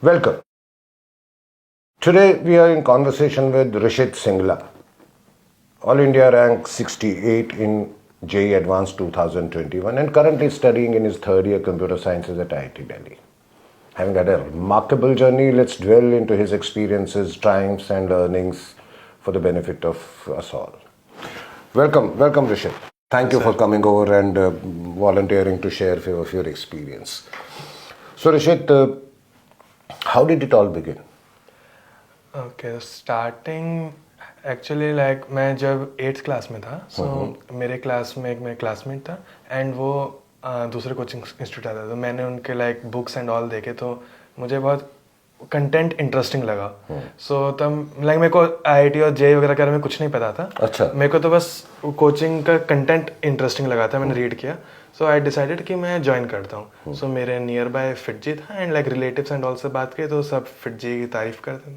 Welcome. Today we are in conversation with Rishit Singla, All India rank 68 in JEE Advanced 2021 and currently studying in his third year computer sciences at IIT Delhi. Having had a remarkable journey, let's dwell into his experiences, triumphs and learnings for the benefit of us all. Welcome Rishit. Thank you for coming over and volunteering to share a few of your experience. So Rishit, how did it all begin? Okay, starting actually like मैं जब 8th class में था मेरे class में एक मेरा classmate था and वो दूसरे कोचिंग इंस्टीट्यूट आता था तो मैंने उनके लाइक बुक्स एंड ऑल देखे तो मुझे बहुत कंटेंट इंटरेस्टिंग लगा सो तब लाइक मेरे को आईआईटी और जेई वगैरह के बारे में कुछ नहीं पता था. अच्छा. मेरे को तो बस कोचिंग का कंटेंट इंटरेस्टिंग लगा था. मैंने रीड किया सो आई डिसाइडेड कि मैं ज्वाइन करता हूँ. सो मेरे नियर बाय फिटजी था and like relatives and all से बात की तो सब फिटजी की तारीफ करते.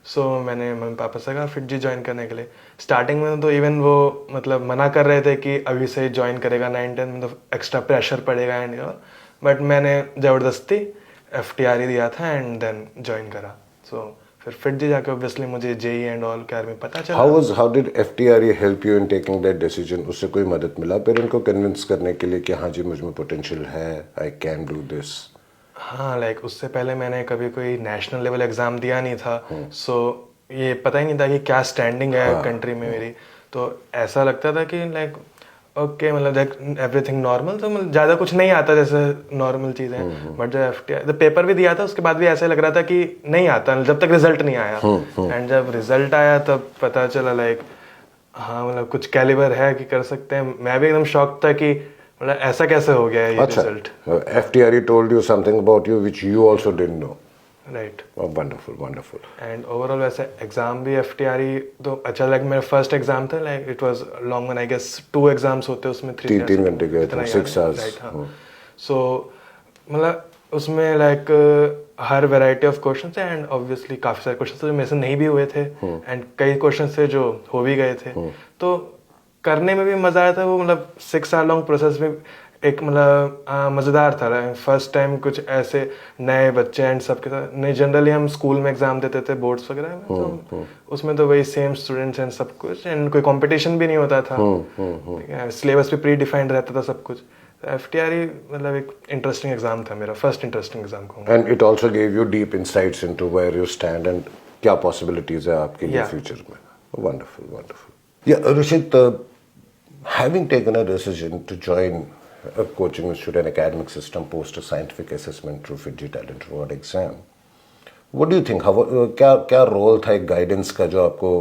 सो मैंने मम्मी पापा से कहा फिटजी ज्वाइन करने के लिए. स्टार्टिंग में तो इवन वो मतलब मना कर रहे थे कि अभी से ज्वाइन करेगा 9-10 में तो एक्स्ट्रा प्रेशर पड़ेगा एंड बट मैंने ज़बरदस्ती FTRE दिया था एंड देन ज्वाइन करा. सो फिर फिटजी जाके ऑब्वियसली मुझे जेई एंड ऑल के बारे में पता चला. How did FTRE help you in taking that decision? उससे कोई मदद मिला पेरेंट को कन्विंस करने के लिए कि हाँ जी मुझ में पोटेंशियल है, आई कैन डू दिस? हाँ लाइक उससे पहले मैंने कभी कोई नेशनल लेवल एग्ज़ाम दिया नहीं था. सो ये पता ही नहीं था कि क्या स्टैंडिंग है कंट्री में मेरी. तो ऐसा लगता था कि लाइक ओके मतलब एवरीथिंग नॉर्मल तो मतलब ज़्यादा कुछ नहीं आता जैसे नॉर्मल चीज़ें. बट जब FTRE पेपर भी दिया था उसके बाद भी ऐसा लग रहा था कि नहीं आता जब तक रिजल्ट नहीं आया. एंड जब रिजल्ट आया तब पता चला लाइक हाँ मतलब कुछ कैलिबर है कि कर सकते हैं. मैं भी एकदम शॉक था कि मतलब ऐसा कैसे हो गया ये result. FTRE told you something about you which you also didn't know. Right. Wonderful. And overall वैसे एग्जाम भी FTRE तो अच्छा लाइक मेरा फर्स्ट एग्जाम था like it was long one I guess 2 exams होते उसमें 3 घंटे के थे 6 आवर्स. राइट. हाँ. सो मतलब उसमें like her variety of questions थे एंड ऑब्वियसली काफ़ी सारे क्वेश्चंस थे जो मेरे से नहीं भी हुए थे एंड कई क्वेश्चंस थे जो हो भी गए थे. तो करने में भी मज़ा आया था. वो मतलब 6 साल लॉन्ग प्रोसेस में एक मतलब मज़ेदार था. फर्स्ट टाइम कुछ ऐसे नए बच्चे एंड सबके साथ नहीं. जनरली हम स्कूल में एग्जाम देते थे बोर्ड्स वगैरह में तो उसमें तो वही सेम स्टूडेंट्स एंड सब कुछ एंड कोई कंपटीशन भी नहीं होता था. सिलेबस भी प्री डिफाइंड रहता था सब कुछ. FTRE मतलब एक इंटरेस्टिंग एग्जाम था मेरा फर्स्ट इंटरेस्टिंग एग्जाम कहूँगा. And it also give you deep insights into where you stand and क्या पॉसिबिलिटीज है आपके लिए फ्यूचर में. वंडरफुल. या Rishit, having taken a decision to join a coaching institute and academic system post a scientific assessment through FITGI Talent Award exam, what do you think? क्या role था एक guidance का जो आपको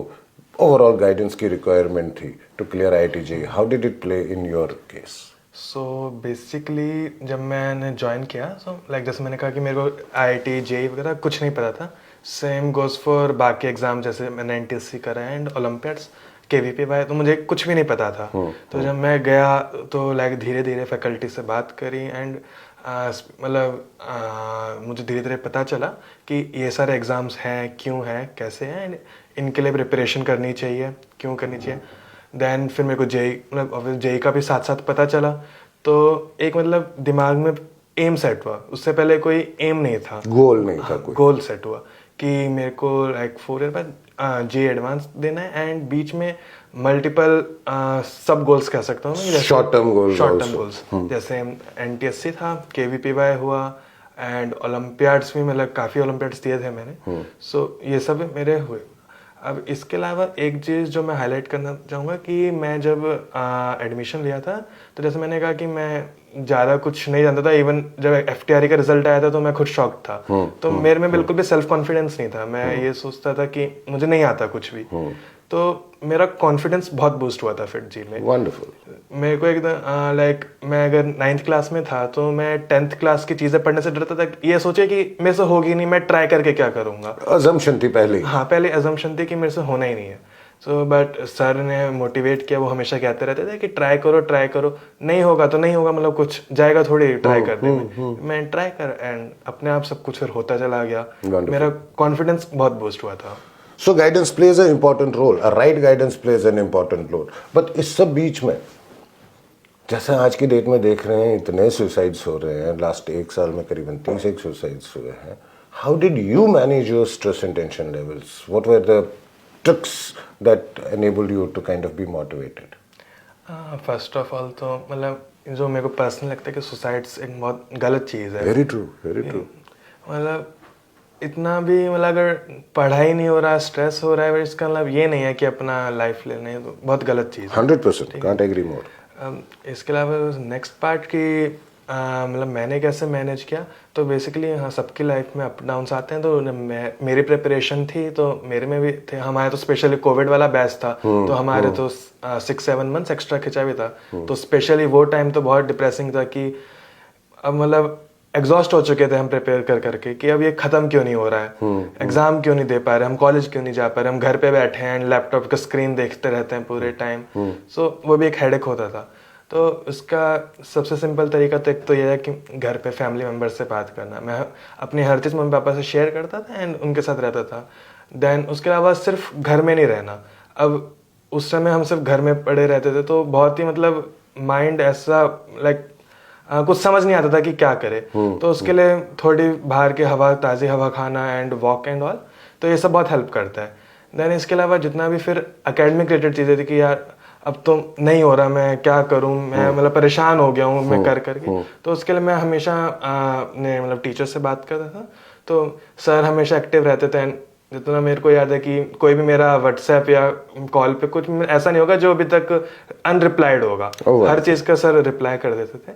ओवरऑल गाइडेंस की requirement थी to clear IIT JEE? How did it play in your case? So basically जब मैंने ज्वाइन किया सो लाइक जैसे मैंने कहा कि मेरे को IIT JEE वगैरह कुछ नहीं पता था. सेम गोज फॉर बाकी एग्जाम जैसे मैंने NTSC करा है एंड ओलंपियाड्स KVPY तो मुझे कुछ भी नहीं पता था. तो जब मैं गया तो लाइक धीरे धीरे फैकल्टी से बात करी एंड मतलब मुझे धीरे धीरे पता चला कि ये सारे एग्ज़ाम्स हैं, क्यों हैं, कैसे हैं एंड इनके लिए प्रिपरेशन करनी चाहिए, क्यों करनी चाहिए. देन फिर मेरे को जेई मतलब जेई का भी साथ साथ पता चला. तो एक मतलब दिमाग में एम सेट हुआ. उससे पहले कोई एम नहीं था, गोल नहीं था कोई. गोल सेट हुआ कि मेरे को लाइक 4 ईयर बाद JEE एडवांस देना है एंड बीच में मल्टीपल सब गोल्स कह सकता हूँ मैं. शॉर्ट टर्म गोल्स जैसे NTSC था, KVPY हुआ एंड ओलंपियाड्स भी मतलब काफ़ी ओलंपियाड्स दिए थे मैंने. सो ये सब मेरे हुए. अब इसके अलावा एक चीज़ जो मैं हाईलाइट करना चाहूँगा कि मैं जब एडमिशन लिया था तो जैसे मैंने कहा कि मैं ज़्यादा कुछ नहीं जानता था. इवन जब FTRE का रिजल्ट आया था तो मैं खुद शॉक था. तो मेरे में बिल्कुल भी सेल्फ कॉन्फिडेंस नहीं था. मैं ये सोचता था कि मुझे नहीं आता कुछ भी. तो मेरा कॉन्फिडेंस बहुत बूस्ट हुआ था FITGI में. वंडरफुल. मेरे को एकदम लाइक मैं अगर 9th क्लास में था तो मैं 10th क्लास की चीज़ें पढ़ने से डरता था. ये सोचे कि मेरे से होगी नहीं, मैं ट्राई करके क्या करूँगा. अजम्पशन थी पहले. हाँ पहले अजम्पशन थी कि मेरे से होना ही नहीं है. सो बट सर ने मोटिवेट किया. वो हमेशा कहते रहते थे कि ट्राई करो, नहीं होगा तो नहीं होगा, मतलब कुछ जाएगा थोड़ी ट्राई करने में. मैं ट्राई कर एंड अपने आप सब कुछ फिर होता चला गया. मेरा कॉन्फिडेंस बहुत बूस्ट हुआ था. So guidance plays an important role. A right guidance plays an important role. But इस सब बीच में जैसे आज की डेट में देख रहे हैं इतने सुसाइड्स हो रहे हैं. लास्ट 1 साल में करीबन 30 सुसाइड्स हुए हैं. How did you manage your stress and tension levels? What were the tricks that enabled you to kind of be motivated? First of all तो मतलब जो मेरे को पर्सनल लगता है कि सुसाइड एक बहुत गलत चीज़ है। Very true, very true. मतलब इतना भी मतलब अगर पढ़ाई नहीं हो रहा, स्ट्रेस हो रहा है, इसका मतलब ये नहीं है कि अपना लाइफ लेने, तो बहुत गलत चीज़ है। 100%, can't agree more. इसके अलावा नेक्स्ट पार्ट की मतलब मैंने कैसे मैनेज किया, तो बेसिकली हाँ सबकी लाइफ में अप डाउन्स आते हैं, तो मेरी प्रिपरेशन थी तो मेरे में भी थे। हमारे तो स्पेशली कोविड वाला बैच था, तो हमारे तो 6-7 मंथ्स एक्स्ट्रा खिंचा भी था, तो स्पेशली वो टाइम तो बहुत डिप्रेसिंग था कि अब मतलब एग्जॉस्ट हो चुके थे हम प्रिपेयर कर करके कि अब ये खत्म क्यों नहीं हो रहा है, एग्जाम क्यों नहीं दे पा रहे हम, कॉलेज क्यों नहीं जा पा रहे हम, घर पे बैठे हैं लैपटॉप का स्क्रीन देखते रहते हैं पूरे टाइम। सो वो भी एक हेडेक होता था। तो उसका सबसे सिंपल तरीका तो एक तो ये है कि घर पे फैमिली मेम्बर से बात करना। मैं अपनी हर चीज़ मम्मी पापा से शेयर करता था एंड उनके साथ रहता था। देन उसके अलावा सिर्फ घर में नहीं रहना। अब उस समय हम सिर्फ घर में पड़े रहते थे तो बहुत ही मतलब माइंड ऐसा लाइक कुछ समझ नहीं आता था कि क्या करे। तो उसके लिए थोड़ी बाहर की हवा, ताज़ी हवा खाना एंड वॉक एंड ऑल, तो ये सब बहुत हेल्प करता है। देन इसके अलावा जितना भी फिर एकेडमिक रिलेटेड चीज़ें थी कि यार अब तो नहीं हो रहा, मैं क्या करूं, मैं मतलब परेशान हो गया हूं मैं कर करके। तो उसके लिए मैं हमेशा अपने मतलब टीचर से बात करता था, तो सर हमेशा एक्टिव रहते थे। जितना मेरे को याद है कि कोई भी मेरा व्हाट्सएप या कॉल पे कुछ ऐसा नहीं होगा जो अभी तक अनरिप्लाइड होगा। हर चीज़ का सर रिप्लाई कर देते थे।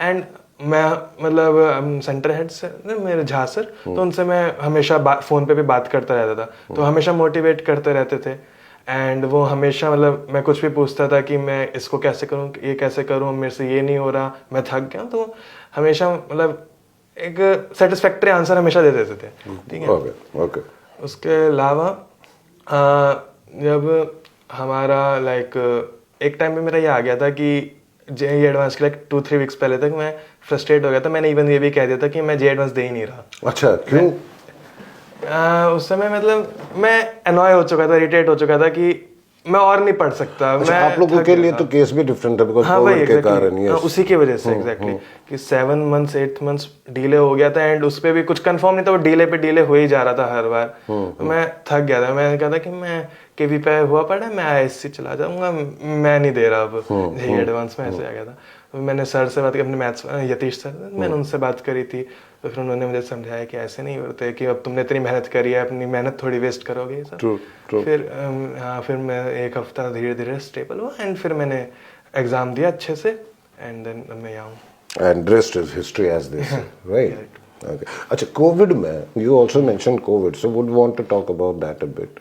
एंड मैं मतलब सेंटर हेड से मेरे झा सर, तो उनसे मैं हमेशा फ़ोन पे भी बात करता रहता था, तो हमेशा मोटिवेट करते रहते थे। एंड वो हमेशा मतलब मैं कुछ भी पूछता था कि मैं इसको कैसे करूं, ये कैसे करूं, मेरे से ये नहीं हो रहा, मैं थक गया, तो हमेशा मतलब एक सेटिस्फैक्टरी आंसर हमेशा दे देते थे। ठीक है, ओके। उसके अलावा जब हमारा लाइक एक टाइम पे मेरा ये आ गया था कि जेईई एडवांस के लाइक 2-3 वीक्स पहले तक मैं फ्रस्ट्रेट हो गया था। मैंने इवन ये भी कह दिया था कि मैं जेईई एडवांस दे ही नहीं रहा। अच्छा, क्यों? उस समय मतलब मैं अनॉय हो चुका था, इरिटेट हो चुका था कि मैं और नहीं पढ़ सकता। अच्छा, मैं आप लोगों के लिए तो केस भी डिफरेंट है बिकॉज़ कोविड के कारण। यस, उसी की वजह से एग्जैक्टली कि 7 मंथ्स 8 मंथ्स डिले हो गया था एंड उस पे भी कुछ कंफर्म नहीं था, वो डिले पे डिले हो ही जा रहा था हर बार। तो मैं थक गया था। मैंने कहा था कि मैं केवी पे हुआ पड़ा, मैं आईएससी चला जाऊंगा, मैं नहीं दे रहा अब जेईई एडवांस में। ऐसे आ गया था। तो मैंने सर से बात की, अपने मैथ्स यतीश सर, मैंने उनसे बात करी थी। तो फिर उन्होंने मुझे समझाया कि ऐसे नहीं होते, कि अब तुमने इतनी मेहनत करी है, अपनी मेहनत थोड़ी वेस्ट करोगे सब। ट्रू। फिर हाँ, फिर मैं एक हफ्ता धीरे धीरे स्टेबल हुआ एंड फिर मैंने एग्जाम दिया अच्छे से एंड देन मैं यहाँ हूँ। And rest is history as they say, right? Okay. अच्छा, कोविड में you also mention COVID, so would want to talk about that a bit.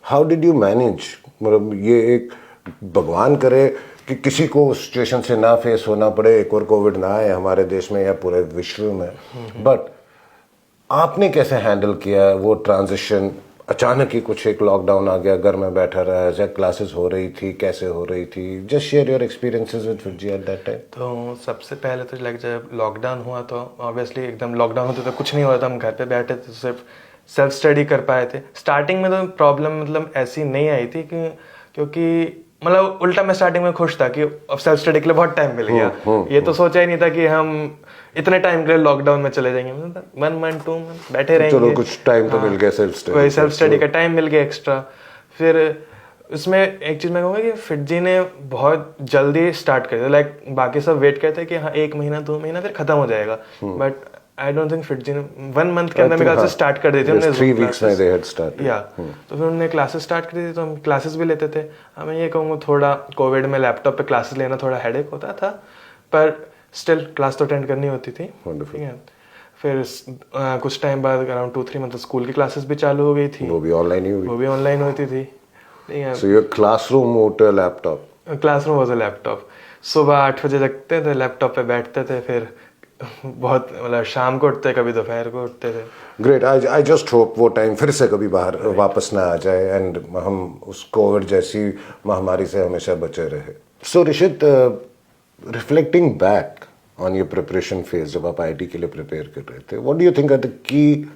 How did you manage? मतलब ये एक भगवान करे कि किसी को उस सिचुएशन से ना फेस होना पड़े, एक और कोविड ना आए हमारे देश में या पूरे विश्व में, बट आपने कैसे हैंडल किया वो ट्रांजिशन? अचानक ही कुछ एक लॉकडाउन आ गया, घर में बैठा रहा, जब क्लासेस हो रही थी, कैसे हो रही थी? Just share your experiences with FIITJEE at that time. तो सबसे पहले तो लाइक जब लॉकडाउन हुआ तो ऑब्वियसली एकदम लॉकडाउन होते तो कुछ नहीं हो रहा था, हम घर पे बैठे थे, सिर्फ सेल्फ स्टडी कर पाए थे। स्टार्टिंग में तो प्रॉब्लम मतलब ऐसी नहीं आई थी कि क्योंकि मतलब उल्टा मैं स्टार्टिंग में खुश था कि अब सेल्फ स्टडी के लिए बहुत टाइम मिल गया। ये तो सोचा ही नहीं था कि हम इतने टाइम के लिए लॉकडाउन में चले जाएंगे। 1 मंथ 2 मंथ बैठे रहेंगे, चलो कुछ टाइम तो मिल गया सेल्फ स्टडी, वही सेल्फ स्टडी का टाइम मिल गया एक्स्ट्रा। फिर इसमें एक चीज मैं कहूँगा कि फिटजी ने बहुत जल्दी स्टार्ट कर दिया। लाइक बाकी सब वेट करते हैं कि हाँ 1 महीना 2 महीना फिर खत्म हो जाएगा, but I don't think FIITJEE ने 1 मंथ के अंदर मेरे ख्याल से स्टार्ट कर दी थी हमने। 3 वीक्स में दे हैड स्टार्टेड, या तो फिर उन्होंने क्लासेस स्टार्ट कर दी थी, तो हम क्लासेस भी लेते थे। मैं ये कहूँगा थोड़ा कोविड में लैपटॉप पे क्लासेस लेना थोड़ा हेडेक होता था, पर स्टिल क्लास तो अटेंड करनी होती थी। ठीक है, फिर कुछ टाइम बाद अराउंड 2-3 मंथ स्कूल की क्लासेस भी चालू हो गई थी, वो भी ऑनलाइन ही हुई, वो भी ऑनलाइन होती थी। So your classroom was a laptop? Classroom was a laptop. सुबह 8 बजे जगते थे, लैपटॉप पे बैठते थे, फिर बहुत मतलब शाम को उठते, कभी दोपहर को उठते थे। ग्रेट। आई जस्ट होप वो टाइम फिर से कभी बाहर वापस ना आ जाए एंड हम उस कोविड जैसी महामारी से हमेशा बचे रहे। So Rishit, reflecting back on your preparation phase, जब आप आईटी के लिए प्रिपेयर कर रहे थे, what do you think are the key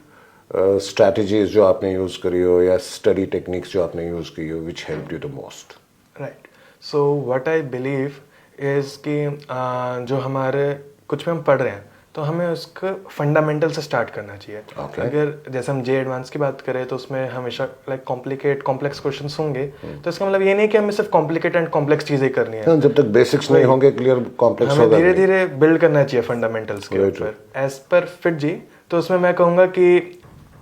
strategies जो आपने यूज करी हो या स्टडी टेक्निक्स जो आपने यूज की हो which helped you the most? Right, so what I believe is कि जो हमारे कुछ भी हम पढ़ रहे हैं तो हमें उसको फंडामेंटल से स्टार्ट करना चाहिए। Okay. अगर जैसे हम जे एडवांस की बात करें तो उसमें हमेशा लाइक कॉम्प्लेक्स क्वेश्चंस होंगे, तो इसका मतलब ये नहीं कि हमें सिर्फ कॉम्प्लिकेटेड एंड कॉम्प्लेक्स चीज़ें करनी है। हाँ, जब तक बेसिक्स नहीं होंगे क्लियर कॉम्प्लेक्स हमें होगा धीरे नहीं। धीरे बिल्ड करना चाहिए फंडामेंटल्स के Very ऊपर एज पर फिट जी। तो उसमें मैं कहूँगा कि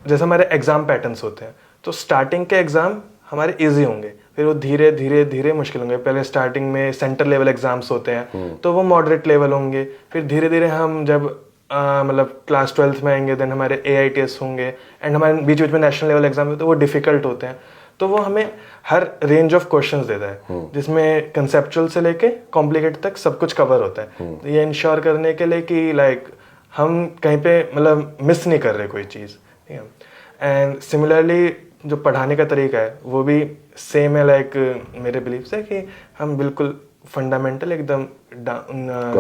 जैसे हमारे एग्जाम पैटर्न्स होते हैं, तो स्टार्टिंग के एग्जाम हमारे इजी होंगे, फिर वो धीरे धीरे धीरे मुश्किल होंगे। पहले स्टार्टिंग में सेंटर लेवल एग्जाम्स होते हैं तो वो मॉडरेट लेवल होंगे, फिर धीरे धीरे हम जब मतलब क्लास 12th में आएंगे देन हमारे AITS होंगे, एंड हमारे बीच बीच में नेशनल लेवल एग्जाम होते हैं, वो डिफिकल्ट होते हैं। तो वो हमें हर रेंज ऑफ क्वेश्चंस देता है जिसमें कंसेप्चुअल से लेके कॉम्प्लिकेट तक सब कुछ कवर होता है। तो ये इंश्योर करने के लिए कि लाइक हम कहीं पे मतलब मिस नहीं कर रहे कोई चीज़, ठीक है। एंड सिमिलरली जो पढ़ाने का तरीका है वो भी सेम है, लाइक मेरे बिलीव से कि हम बिल्कुल फंडामेंटल एकदम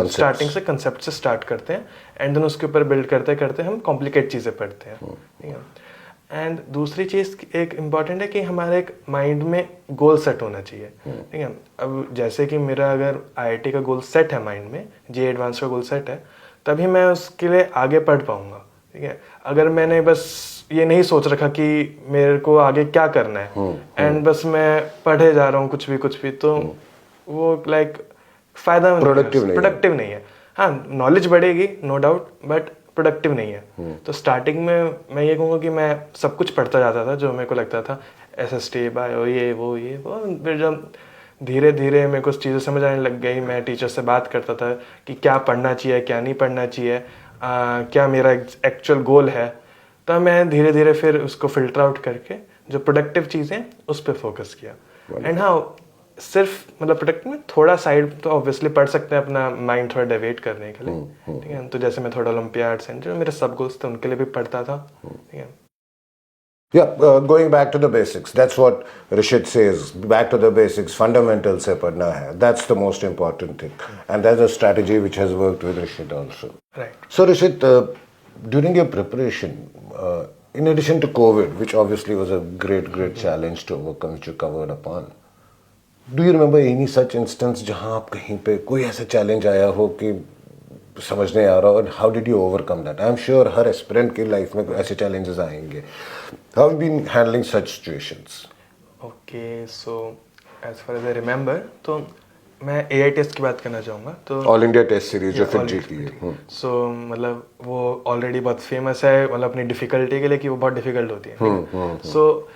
स्टार्टिंग से कंसेप्ट से स्टार्ट करते हैं एंड देन उसके ऊपर बिल्ड करते करते हम कॉम्प्लिकेट चीज़ें पढ़ते हैं, ठीक है। एंड दूसरी चीज़ एक इम्पॉर्टेंट है कि हमारे एक माइंड में गोल सेट होना चाहिए, ठीक है। अब जैसे कि मेरा अगर IIT का गोल सेट है माइंड में, जे एडवांस का गोल सेट है, तभी मैं उसके लिए आगे पढ़ पाऊंगा, ठीक है। अगर मैंने बस ये नहीं सोच रखा कि मेरे को आगे क्या करना है एंड बस मैं पढ़े जा रहा हूँ कुछ भी तो वो लाइक फायदा प्रोडक्टिव नहीं है। हाँ, नॉलेज बढ़ेगी नो डाउट, बट प्रोडक्टिव नहीं है। तो स्टार्टिंग में मैं ये कहूँगा कि मैं सब कुछ पढ़ता जाता था जो मेरे को लगता था SST बायो ये वो फिर जब धीरे धीरे मेरे को चीज़ें समझ आने लग गई, मैं टीचर से बात करता था कि क्या पढ़ना चाहिए क्या नहीं पढ़ना चाहिए, क्या मेरा एक्चुअल गोल है, तब मैं धीरे धीरे फिर उसको फिल्टर आउट करके जो प्रोडक्टिव चीज़ें उस पर फोकस किया। एंड हाँ, सिर्फ मतलब प्रोडक्टिव में थोड़ा साइड तो ऑब्वियसली पढ़ सकते हैं अपना माइंड थोड़ा डेविएट करने के लिए, ठीक है। तो जैसे मैं थोड़ा ओलंपियाड्स एंड जो मेरे सब गोल्स थे उनके लिए भी पढ़ता था, ठीक है। Yeah, going back to the basics. That's what Rishit says. Back to the basics. Fundamentals se padna hai. That's the most important thing. And that's a strategy which has worked with Rishit also. Right. So Rishit, during your preparation, in addition to COVID, which obviously was a great challenge to overcome, which you covered upon, do you remember any such instance जहाँ आप कहीं पे कोई ऐसा challenge आया हो कि समझ नहीं आ रहा, और how did you overcome that? I am sure हर एस्पिरेंट की लाइफ में ऐसे चैलेंजेस आएंगे. How have been handling such situations? Okay, so as far as I remember, तो मैं AITS की बात करना चाहूँगा। तो ऑल इंडिया टेस्ट सीरीज जो फिर जीती है, सो मतलब वो ऑलरेडी बहुत फेमस है मतलब अपनी डिफिकल्टी के लिए कि वो बहुत डिफिकल्ट होती है। सो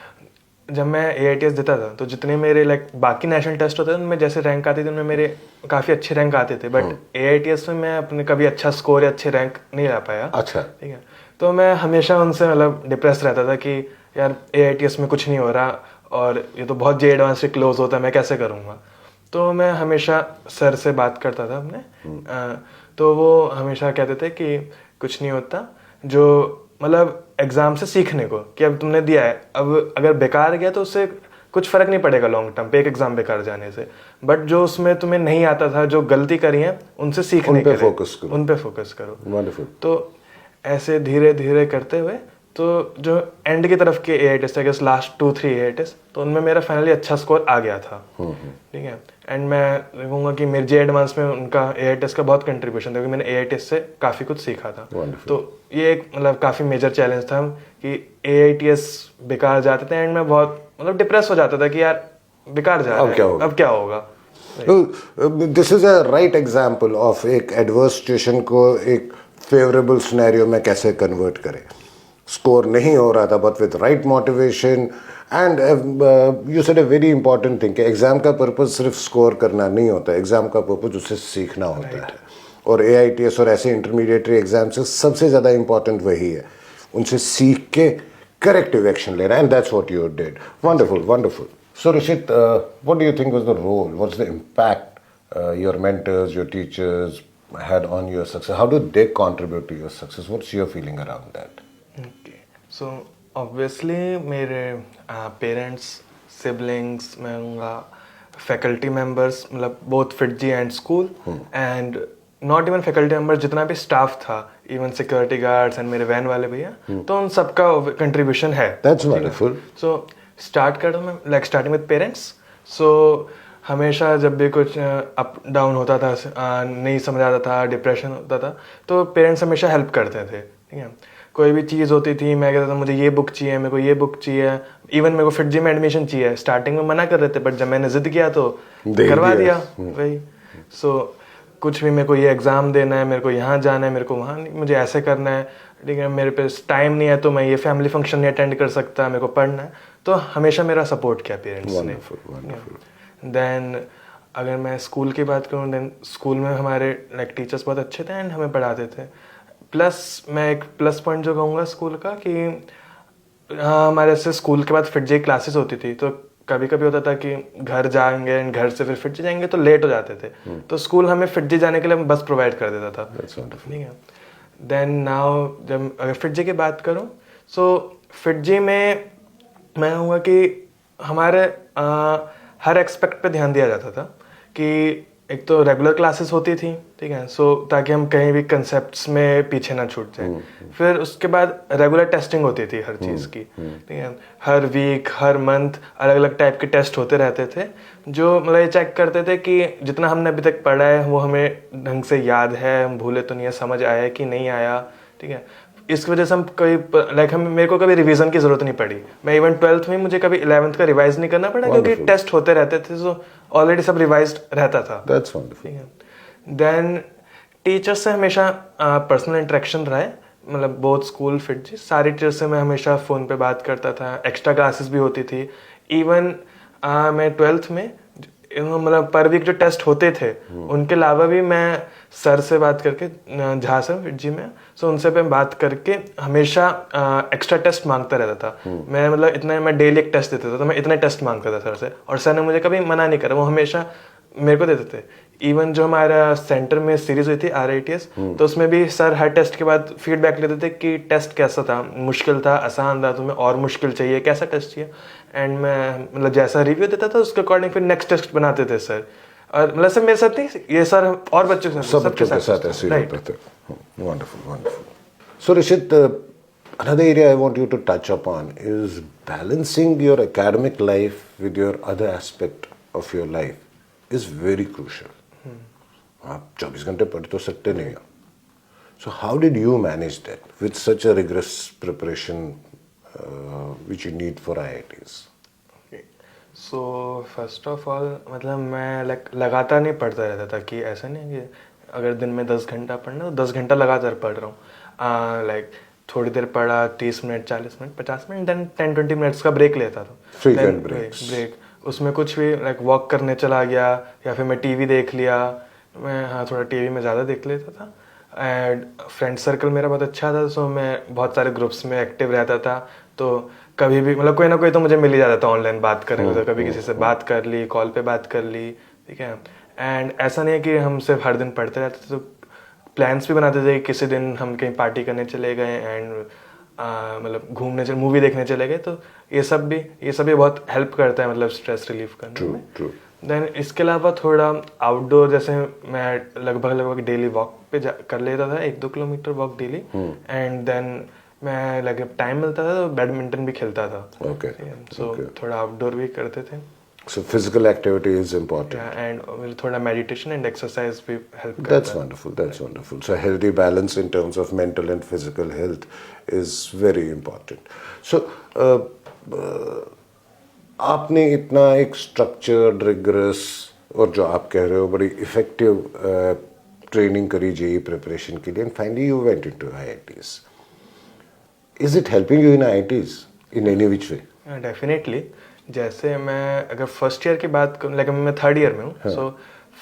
जब मैं AITS देता था तो जितने मेरे लाइक बाकी नेशनल टेस्ट होते थे उनमें जैसे रैंक आती थी उनमें मेरे काफ़ी अच्छे रैंक आते थे, बट AITS में मैं अपने कभी अच्छा स्कोर या अच्छे रैंक नहीं ला पाया। अच्छा, ठीक है। तो मैं हमेशा उनसे मतलब डिप्रेस रहता था कि यार AITS में कुछ नहीं हो रहा और ये तो बहुत जे एडवांस से क्लोज होता है, मैं कैसे करूँगा। तो मैं हमेशा सर से बात करता था अपने, तो वो हमेशा कहते थे कि कुछ नहीं होता, जो मतलब एग्जाम से सीखने को कि अब तुमने दिया है, अब अगर बेकार गया तो उससे कुछ फर्क नहीं पड़ेगा लॉन्ग टर्म पे एक एग्जाम बेकार जाने से, बट जो उसमें तुम्हें नहीं आता था, जो गलती करी है उनसे सीखने के लिए उन पे फोकस करो। वंडरफुल। तो ऐसे धीरे धीरे करते हुए तो जो एंड की तरफ के AITS थे, लास्ट 2-3 AITS, तो उनमें मेरा फाइनली अच्छा स्कोर आ गया था, ठीक है। एंड मैं कहूँगा कि मेरे जे एडवांस में उनका AITS का बहुत कंट्रीब्यूशन था क्योंकि मैंने AITS से काफ़ी कुछ सीखा था। तो ये एक मतलब काफ़ी मेजर चैलेंज था कि AITS बेकार जाते थे एंड मैं बहुत मतलब डिप्रेस हो जाता था कि यार बेकार जा रहा है, अब क्या होगा। This is a right example of एक एडवर्स सिचुएशन को एक फेवरेबल सिनेरियो में कैसे कन्वर्ट करें. स्कोर नहीं हो रहा था, but with right motivation and you said a very important thing कि एग्जाम का पर्पज सिर्फ स्कोर करना नहीं होता, एग्जाम का पर्पज उससे सीखना होता है. और AITS और ऐसे इंटरमीडिएटरी एग्जाम से सबसे ज़्यादा इंपॉर्टेंट वही है, उनसे सीख के करेक्टिव एक्शन लेना, and that's what you did. Wonderful, wonderful. So Rishit, what do you think was the role, what's the impact your mentors, your teachers had on your success? How do they contribute to your success? What's your feeling around that? Okay. So obviously मेरे parents, siblings, मैं कहूँगा faculty members, मतलब both FIITJEE and school, and not even faculty members, जितना भी staff था, even security guards and मेरे van वाले भैया, तो उन सबका कंट्रीब्यूशन है. That's wonderful. So स्टार्ट करूँ मैं लाइक स्टार्टिंग विद पेरेंट्स. सो हमेशा जब भी कुछ अप डाउन होता था, नहीं समझ आता था, डिप्रेशन होता था, तो पेरेंट्स हमेशा हेल्प करते थे, ठीक है। कोई भी चीज़ होती थी, मैं कहता था मुझे ये बुक चाहिए, मेरे को ये बुक चाहिए, इवन मेरे को फिटजी में एडमिशन चाहिए, स्टार्टिंग में मना कर रहे थे, बट जब मैंने जिद किया तो दे करवा दिया। दिया वही। सो कुछ भी, मेरे को ये एग्ज़ाम देना है, मेरे को यहाँ जाना है, मेरे को वहाँ नहीं, मुझे ऐसे करना है, ठीक है, मेरे पे टाइम नहीं है तो मैं ये फैमिली फंक्शन नहीं अटेंड कर सकता, मेरे को पढ़ना है, तो हमेशा मेरा सपोर्ट किया पेरेंट्स ने। Wonderful, wonderful. देन अगर मैं स्कूल की बात करूँ, देन स्कूल में हमारे लाइक टीचर्स बहुत अच्छे थे एंड हमें पढ़ाते थे। प्लस मैं एक प्लस पॉइंट जो कहूँगा स्कूल का कि हाँ, हमारे से स्कूल के बाद फिटजी क्लासेस होती थी, तो कभी कभी होता था कि घर जाएंगे एंड घर से फिर फिटजी जाएंगे तो लेट हो जाते थे, तो स्कूल हमें फिटजी जाने के लिए बस प्रोवाइड कर देता था। That's wonderful. ठीक है। देन नाउ जब अगर फिटजी की बात करूँ, सो फिटजी में मैं कहूँगा कि हमारे हर एक्सपेक्ट पे ध्यान दिया जाता था कि एक तो रेगुलर क्लासेस होती थी, ठीक है, सो ताकि हम कहीं भी कंसेप्ट्स में पीछे ना छूट जाए। फिर उसके बाद रेगुलर टेस्टिंग होती थी हर चीज़ की, ठीक है, हर वीक हर मंथ अलग अलग टाइप के टेस्ट होते रहते थे, जो मतलब ये चेक करते थे कि जितना हमने अभी तक पढ़ा है वो हमें ढंग से याद है, हम भूले तो नहीं है, समझ आया है कि नहीं आया, ठीक है। इसकी वजह से हम कभी लाइक हम मेरे को कभी रिवीजन की जरूरत नहीं पड़ी, मैं इवन 12th में मुझे कभी 11th का रिवाइज नहीं करना पड़ा, क्योंकि Wonderful. टेस्ट होते रहते थे, तो ऑलरेडी सब रिवाइज्ड रहता था। That's wonderful. ठीक है। देन टीचर्स से हमेशा पर्सनल इंटरेक्शन रहा है, मतलब बहुत स्कूल फिट जी सारी टीचर्स से मैं हमेशा फ़ोन पे बात करता था, एक्स्ट्रा क्लासेस भी होती थी। इवन मैं 12th में मतलब पर वीक जो टेस्ट होते थे उनके अलावा भी मैं सर से बात करके, झा सर फिट जी में, सो उनसे मैं बात करके हमेशा एक्स्ट्रा टेस्ट मांगता रहता था। मैं मतलब इतना, मैं डेली एक टेस्ट देता था, तो मैं इतने टेस्ट मांगता था सर से, और सर ने मुझे कभी मना नहीं करा, वो हमेशा मेरे को देते थे। इवन जो हमारा सेंटर में सीरीज हुई थी RITS, तो उसमें भी सर हर टेस्ट के बाद फीडबैक लेते थे कि टेस्ट कैसा था, मुश्किल था, आसान था, तुम्हें और मुश्किल चाहिए, कैसा टेस्ट चाहिए, एंड मैं मतलब जैसा रिव्यू देता था उसके अकॉर्डिंग फिर नेक्स्ट टेस्ट बनाते थे सर। और मतलब सर मेरे साथ नहीं, ये सर और बच्चों के साथ, सब बच्चों के साथ ऐसे ही राइट। होते थे। Wonderful, wonderful. So Rishit, another area I want you to touch upon is balancing your academic life with your other aspect of your life is very crucial. आप 24 घंटे पढ़ तो सकते नहीं हो. So how did you manage that with such a rigorous preparation which you need for IITs? So first of all मतलब मैं लगातार नहीं पढ़ता रहता था, कि ऐसा नहीं है कि अगर दिन में 10 घंटा पढ़ना तो 10 घंटा लगातार पढ़ रहा हूँ। लाइक थोड़ी देर पढ़ा, 30 minute, 40 minute, 50 minute, then 10-20 minutes का ब्रेक लेता था। Frequent breaks. ब्रेक उसमें कुछ भी लाइक वॉक करने चला गया, या फिर मैं टीवी देख लिया, मैं हाँ थोड़ा टीवी में ज़्यादा देख लेता था। एंड फ्रेंड सर्कल मेरा बहुत अच्छा था, सो मैं बहुत सारे ग्रुप्स में एक्टिव रहता था, तो कभी भी मतलब कोई ना कोई तो मुझे मिल ही जाता था ऑनलाइन बात करने को, तो कभी किसी से बात कर ली, कॉल पे बात कर ली, ठीक है। एंड ऐसा नहीं है कि हम सिर्फ हर दिन पढ़ते रहते थे, तो प्लान्स भी बनाते थे कि किसी दिन हम कहीं पार्टी करने चले गए एंड मतलब घूमने चले, मूवी देखने चले गए, तो ये सब भी बहुत हेल्प करता है मतलब स्ट्रेस रिलीफ करने में। True. देन इसके अलावा थोड़ा आउटडोर, जैसे मैं लगभग डेली वॉक पे कर लेता था, 1-2 kilometre walk daily, and then मैं लगे टाइम मिलता था तो बैडमिंटन भी खेलता था। Okay. सो थोड़ा आउटडोर भी करते थे। So physical activity is important. And थोड़ा मेडिटेशन एंड एक्सरसाइज भी हेल्प करता That's wonderful. That's wonderful. So healthy balance in terms of mental and physical health is very important. So आपने इतना एक structured, rigorous और जो आप कह रहे हो बड़ी effective training करी JEE preparation के लिए, and finally you went into IITs. Is it helping you in IITs in any which way? Definitely. जैसे मैं अगर फर्स्ट ईयर की बात करूँ, लेकिन मैं 3rd ईयर में हूँ, सो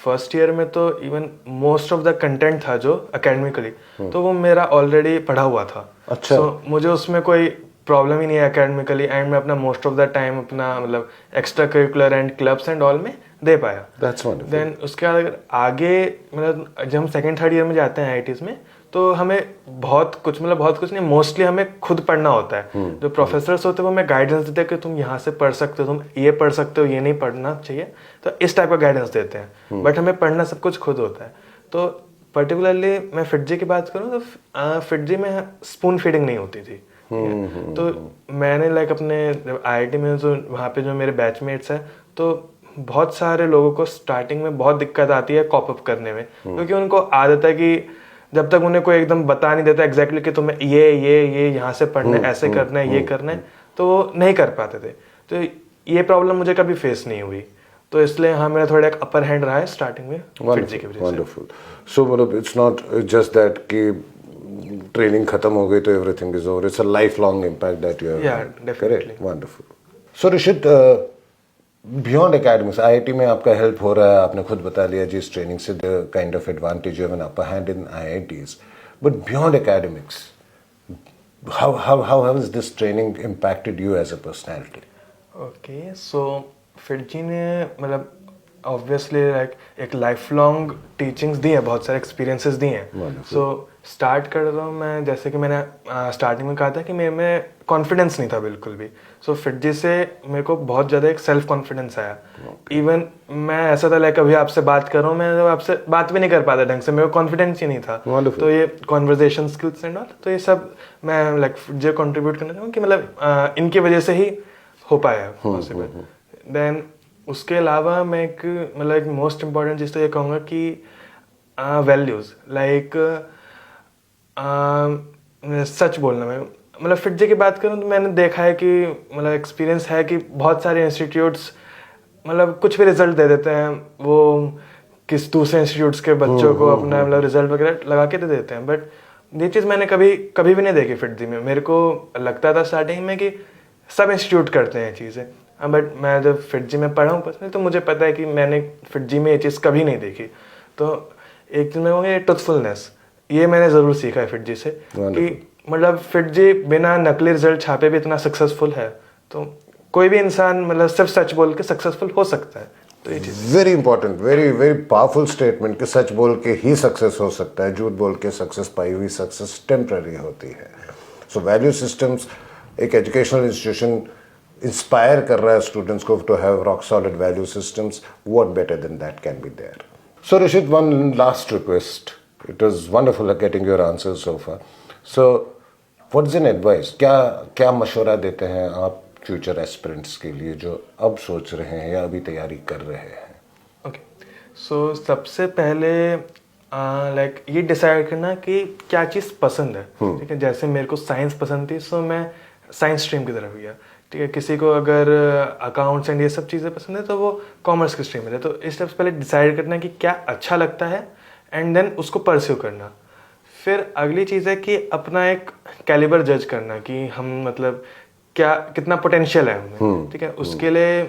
फर्स्ट ईयर में तो even most of the content था जो एकेडमिकली, तो वो मेरा ऑलरेडी पढ़ा हुआ था। अच्छा। सो मुझे उसमें कोई प्रॉब्लम ही नहीं है एकेडमिकली, एंड मैं अपना मोस्ट ऑफ द टाइम अपना मतलब extra curricular and clubs and all में दे पाया। That's wonderful. देन उसके बाद अगर आगे मतलब जब हम 2nd-3rd ईयर में जाते हैं IITs में, तो हमें बहुत कुछ नहीं, मोस्टली हमें खुद पढ़ना होता है। जो प्रोफेसर्स होते हैं वो हमें गाइडेंस देते हैं कि तुम यहाँ से पढ़ सकते हो, तुम ये पढ़ सकते हो, ये नहीं पढ़ना चाहिए, तो इस टाइप का गाइडेंस देते हैं, बट हमें पढ़ना सब कुछ खुद होता है। तो पर्टिकुलरली मैं फिटजी की बात करूँ तो फिटजी में स्पून फीडिंग नहीं होती थी। तो मैंने लाइक अपने IIT में जो वहाँ पे जो मेरे बैचमेट्स हैं, तो बहुत सारे लोगों को स्टार्टिंग में बहुत दिक्कत आती है कॉप अप करने में, क्योंकि उनको आदत है कि जब तक उन्हें कोई एकदम बता नहीं देता एग्जैक्टली कि तुम्हें ये यहाँ से पढ़ना है, ऐसे करना है, ये करना है, तो वो नहीं कर पाते थे। तो ये प्रॉब्लम मुझे कभी फेस नहीं हुई, तो इसलिए हाँ मेरा थोड़ा एक अपर हैंड रहा है स्टार्टिंग में फिटजी की वजह से। वंडरफुल। सो मतलब इट्स नॉट जस्ट दैट कि ट्रेनिंग खत्म हो गई तो everything is over, it's a life long impact that you have. Yeah, definitely. Wonderful. So Rishit, beyond academics IIT में आपका हेल्प हो रहा है, आपने खुद बता लिया जी इस ट्रेनिंग से the kind of advantage you have an upper hand in IITs, but beyond academics how has this training impacted you as a personality? Okay, so FIITJEE ने मतलब ऑब्वियसली लाइक एक लाइफ लॉन्ग टीचिंग्स दी है, बहुत सारे experiences दिए हैं। So start कर रहा हूँ मैं, जैसे कि मैंने स्टार्टिंग में कहा था कि मेरे में कॉन्फिडेंस नहीं था बिल्कुल भी। सो फिटजी से मेरे को बहुत ज़्यादा एक सेल्फ कॉन्फिडेंस आया। इवन मैं ऐसा था लाइक अभी आपसे बात कर रहा हूँ, मैं आपसे बात भी नहीं कर पाता ढंग से, मेरे को कॉन्फिडेंस ही नहीं था। तो ये कॉन्वर्जेशन स्किल्स एंड ऑल, तो ये सब मैं लाइक फिटजी कंट्रीब्यूट करना चाहूँ कि मतलब इनकी वजह से ही हो पाया पॉसिबल। देन उसके अलावा मैं एक मतलब एक मोस्ट इम्पॉर्टेंट चीज़ तो ये कहूँगा कि वैल्यूज़ लाइक सच बोलना। मैं मतलब फिटजी की बात करूँ तो मैंने देखा है कि मतलब एक्सपीरियंस है कि बहुत सारे इंस्टीट्यूट्स मतलब कुछ भी रिजल्ट दे देते हैं, वो किस दूसरे इंस्टीट्यूट्स के बच्चों को अपना मतलब रिजल्ट वगैरह लगा के दे देते हैं, बट ये चीज़ मैंने कभी भी नहीं देखी फिटजी में। मेरे को लगता था स्टार्टिंग में कि सब इंस्टीट्यूट करते हैं ये चीज़ें, बट मैं जब फिटजी में पढ़ा हूँ पर्सनली तो मुझे पता है कि मैंने फिटजी में ये चीज़ कभी नहीं देखी। तो एक चीज़ मैं कहूँगा ट्रुथफुलनेस, ये मैंने ज़रूर सीखा है फिटजी से कि मतलब फिटजी बिना नकली रिजल्ट छापे भी इतना सक्सेसफुल है, तो कोई भी इंसान मतलब सिर्फ सच बोल के सक्सेसफुल हो सकता है। तो ये चीज़ very important, very very powerful statement कि सच बोल के ही सक्सेस हो सकता है, झूठ बोल के सक्सेस पाई हुई सक्सेस टेम्पररी होती है। सो वैल्यू सिस्टम्स, एक एजुकेशनल इंस्टीट्यूशन इंस्पायर कर रहा है स्टूडेंट्स को to have rock solid value systems, what better than that can be there. So Rishit, one last request, it was wonderful getting your answers so far. So what's an advice, क्या मशवरा देते हैं आप future aspirants के लिए जो अब सोच रहे हैं या अभी तैयारी कर रहे हैं? ओके, सो सबसे पहले लाइक ये डिसाइड करना कि क्या चीज़ पसंद है। ठीक है, जैसे मेरे को साइंस पसंद थी, सो मैं साइंस स्ट्रीम की तरफ गया। ठीक है, किसी को अगर अकाउंट्स एंड ये सब चीज़ें पसंद है तो वो कॉमर्स की स्ट्रीम में है। तो इस स्टेप्स पहले डिसाइड करना कि क्या अच्छा लगता है एंड देन उसको परस्यू करना। फिर अगली चीज़ है कि अपना एक कैलिबर जज करना कि हम मतलब कितना पोटेंशियल है हमें। ठीक है, उसके लिए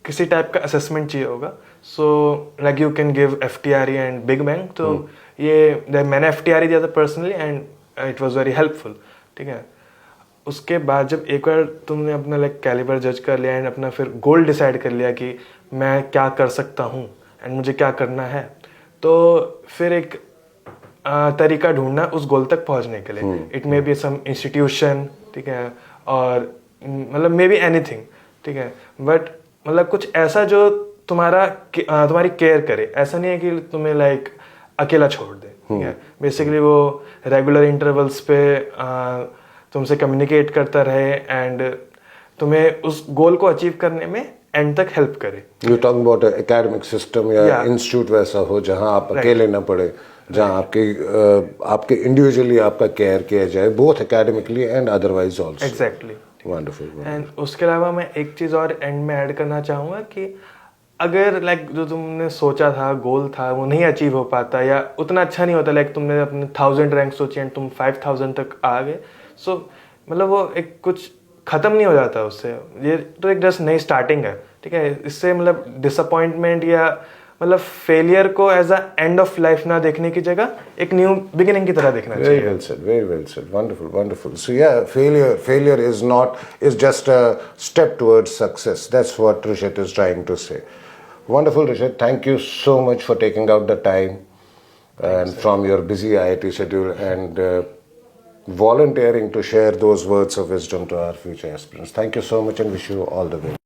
किसी टाइप का असेसमेंट चाहिए होगा। So like you can give FTRE and big bang. तो ये मैंने FTRE दिया था personally and it was very helpful. ठीक है, उसके बाद जब एक बार तुमने अपना लाइक कैलिबर जज कर लिया एंड अपना फिर गोल डिसाइड कर लिया कि मैं क्या कर सकता हूँ एंड मुझे क्या करना है, तो फिर एक तरीका ढूंढना उस गोल तक पहुँचने के लिए। It may be some institution, ठीक है, और मतलब मे बी एनीथिंग। ठीक है, बट मतलब कुछ ऐसा जो तुम्हारी केयर करे। ऐसा नहीं है कि तुम्हें लाइक अकेला छोड़ दे। ठीक है, बेसिकली वो रेगुलर इंटरवल्स पे तुमसे कम्युनिकेट करता रहे एंड तुम्हें उस गोल को अचीव करने में एंड तक हेल्प करे। You talking about academic system या इंस्टीट्यूट वैसा हो जहां आप अकेले ना पड़े, जहां आपके इंडिविजुअली आपका केयर किया जाए, both academically and otherwise also. Exactly, wonderful. And उसके अलावा मैं एक चीज़ और एंड में ऐड करना चाहूँगा कि अगर लाइक जो तुमने सोचा था, गोल था, वो नहीं अचीव हो पाता या उतना अच्छा नहीं होता, लाइक तुमने अपने 1000 रैंक सोची एंड तुम 5000 तक आ गए, सो मतलब वो एक कुछ ख़त्म नहीं हो जाता उससे। ये तो एक जस्ट नई स्टार्टिंग है। ठीक है, इससे मतलब डिसअपॉइंटमेंट या मतलब फेलियर को as a end of life ना देखने की जगह एक न्यू बिगिनिंग की तरह देखना चाहिए। Very well said. Wonderful. So yeah, failure is just a step towards success. That's what Rishit is trying to say. Wonderful, Rishit. Thank you so much for taking out the time and from your busy IIT schedule and volunteering to share those words of wisdom to our future aspirants. Thank you so much and wish you all the best.